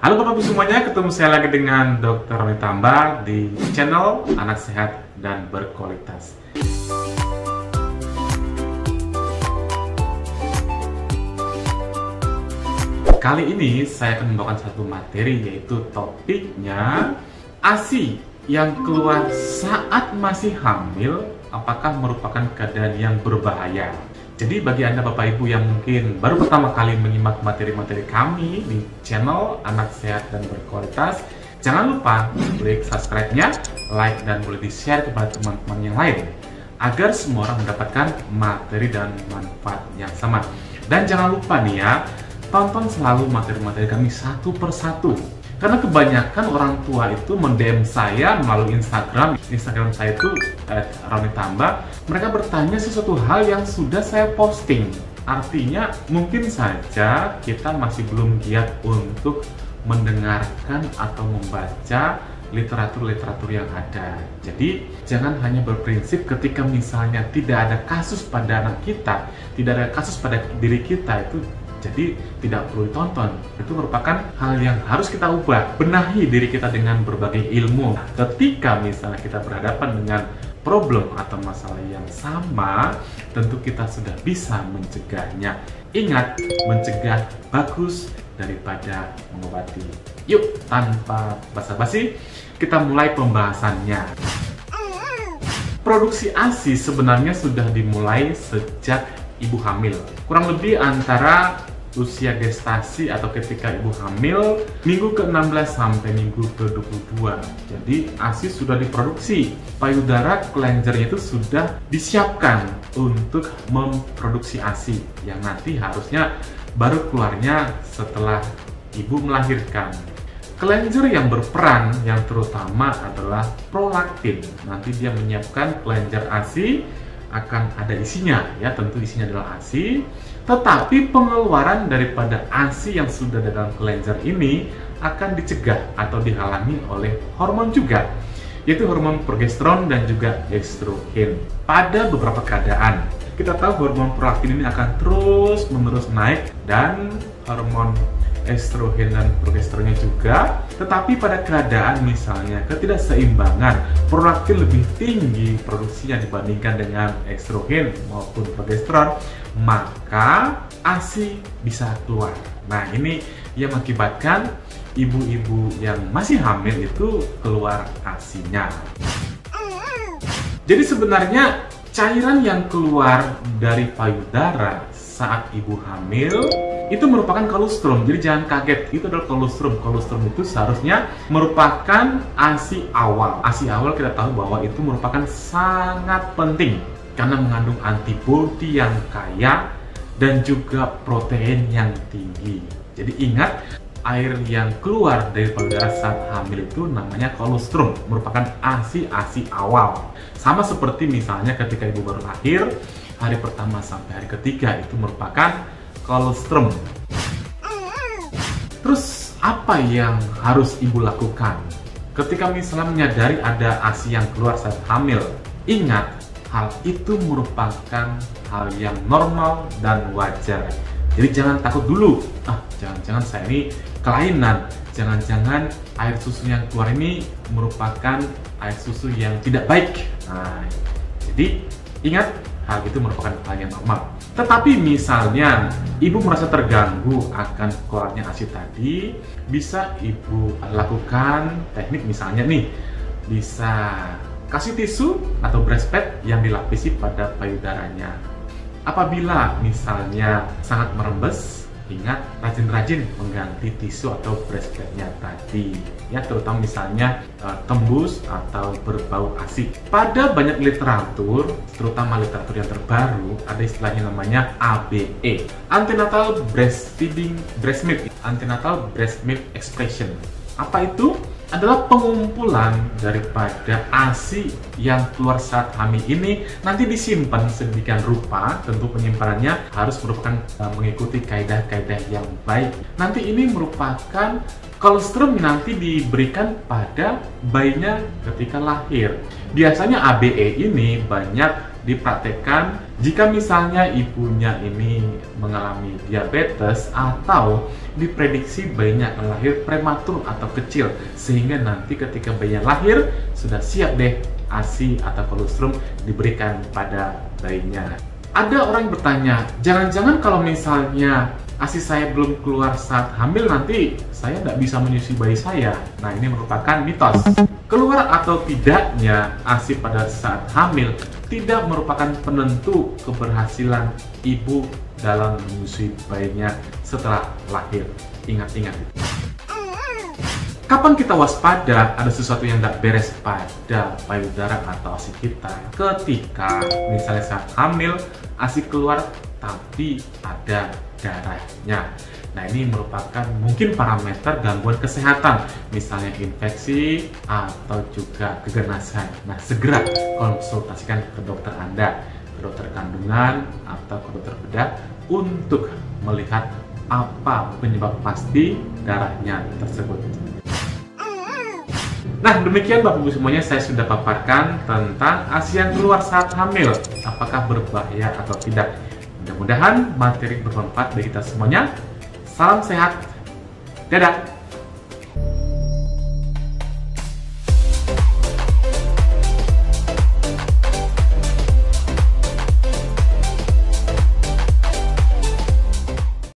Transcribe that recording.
Halo Bapak Ibu semuanya, ketemu saya lagi dengan Dr. Roni Tamba di channel Anak Sehat dan Berkualitas. Kali ini saya akan membawakan satu materi, yaitu topiknya ASI yang keluar saat masih hamil, apakah merupakan keadaan yang berbahaya? Jadi bagi Anda Bapak Ibu yang mungkin baru pertama kali menyimak materi-materi kami di channel Anak Sehat dan Berkualitas, jangan lupa klik subscribe-nya, like, dan boleh di-share kepada teman-teman yang lain agar semua orang mendapatkan materi dan manfaat yang sama. Dan jangan lupa nih ya, tonton selalu materi-materi kami satu persatu. Karena kebanyakan orang tua itu mendm saya melalui Instagram saya itu @ronitamba. Mereka bertanya sesuatu hal yang sudah saya posting. Artinya mungkin saja kita masih belum giat untuk mendengarkan atau membaca literatur-literatur yang ada. Jadi jangan hanya berprinsip ketika misalnya tidak ada kasus pada anak kita, tidak ada kasus pada diri kita, itu jadi tidak perlu ditonton. Itu merupakan hal yang harus kita ubah. Benahi diri kita dengan berbagai ilmu. Ketika misalnya kita berhadapan dengan problem atau masalah yang sama, tentu kita sudah bisa mencegahnya. Ingat, mencegah bagus daripada mengobati. Yuk, tanpa basa-basi, kita mulai pembahasannya. Produksi ASI sebenarnya sudah dimulai sejak ibu hamil. Kurang lebih antara usia gestasi atau ketika ibu hamil minggu ke-16 sampai minggu ke-22. Jadi ASI sudah diproduksi. Payudara kelenjarnya itu sudah disiapkan untuk memproduksi ASI yang nanti harusnya baru keluarnya setelah ibu melahirkan. Kelenjar yang berperan yang terutama adalah prolaktin. Nanti dia menyiapkan kelenjar ASI, akan ada isinya ya, tentu isinya adalah ASI, tetapi pengeluaran daripada ASI yang sudah dalam kelenjar ini akan dicegah atau dihalangi oleh hormon juga, yaitu hormon progesteron dan juga estrogen. Pada beberapa keadaan kita tahu hormon prolaktin ini akan terus-menerus naik dan hormon estrogen dan progesteronnya juga. Tetapi pada keadaan misalnya ketidakseimbangan, prolaktin lebih tinggi produksinya dibandingkan dengan estrogen maupun progesteron, maka ASI bisa keluar. Nah, ini yang mengakibatkan ibu-ibu yang masih hamil itu keluar ASI-nya. Jadi sebenarnya cairan yang keluar dari payudara saat ibu hamil itu merupakan kolostrum. Jadi jangan kaget, itu adalah kolostrum. Kolostrum itu seharusnya merupakan ASI awal. ASI awal kita tahu bahwa itu merupakan sangat penting karena mengandung antibodi yang kaya dan juga protein yang tinggi. Jadi ingat, air yang keluar dari payudara saat hamil itu namanya kolostrum, merupakan ASI awal. Sama seperti misalnya ketika ibu baru lahir, hari pertama sampai hari ketiga itu merupakan kolostrum. Terus apa yang harus ibu lakukan ketika misalnya menyadari ada ASI yang keluar saat hamil? Ingat, hal itu merupakan hal yang normal dan wajar. Jadi jangan takut dulu. Jangan-jangan saya ini kelainan. Jangan-jangan air susu yang keluar ini merupakan air susu yang tidak baik. Nah, jadi ingat, hal itu merupakan hal yang normal. Tetapi misalnya ibu merasa terganggu akan keluarnya ASI tadi, bisa ibu lakukan teknik misalnya nih, bisa kasih tisu atau breastpad yang dilapisi pada payudaranya. Apabila misalnya sangat merembes, ingat rajin-rajin mengganti tisu atau breastpadnya tadi ya, terutama misalnya tembus atau berbau ASI. Pada banyak literatur, terutama literatur yang terbaru, ada istilahnya namanya ABE, antenatal breastfeeding breast milk, antenatal breast milk expression. Apa itu? Adalah pengumpulan daripada ASI yang keluar saat hamil ini nanti disimpan sedemikian rupa. Tentu penyimpanannya harus merupakan mengikuti kaidah-kaidah yang baik. Nanti ini merupakan kolostrum yang nanti diberikan pada bayinya ketika lahir. Biasanya ABE ini banyak dipraktekkan Jika misalnya ibunya ini mengalami diabetes atau diprediksi bayinya akan lahir prematur atau kecil, sehingga nanti ketika bayinya lahir sudah siap deh ASI atau kolostrum diberikan pada bayinya. Ada orang yang bertanya, jangan-jangan kalau misalnya ASI saya belum keluar saat hamil, nanti saya tidak bisa menyusui bayi saya. Nah, ini merupakan mitos. Keluar atau tidaknya ASI pada saat hamil tidak merupakan penentu keberhasilan ibu dalam menyusui bayinya setelah lahir. Ingat-ingat. Kapan kita waspada ada sesuatu yang tidak beres pada payudara atau ASI kita? Ketika misalnya saat hamil, ASI keluar tapi ada darahnya. Nah, ini merupakan mungkin parameter gangguan kesehatan, misalnya infeksi atau juga keganasan. Nah, segera konsultasikan ke dokter Anda, ke dokter kandungan atau ke dokter bedah untuk melihat apa penyebab pasti darahnya tersebut. Nah, demikian Bapak Ibu semuanya, saya sudah paparkan tentang ASI yang keluar saat hamil, apakah berbahaya atau tidak. Mudah-mudahan materi bermanfaat bagi kita semuanya. Salam sehat. Dadah.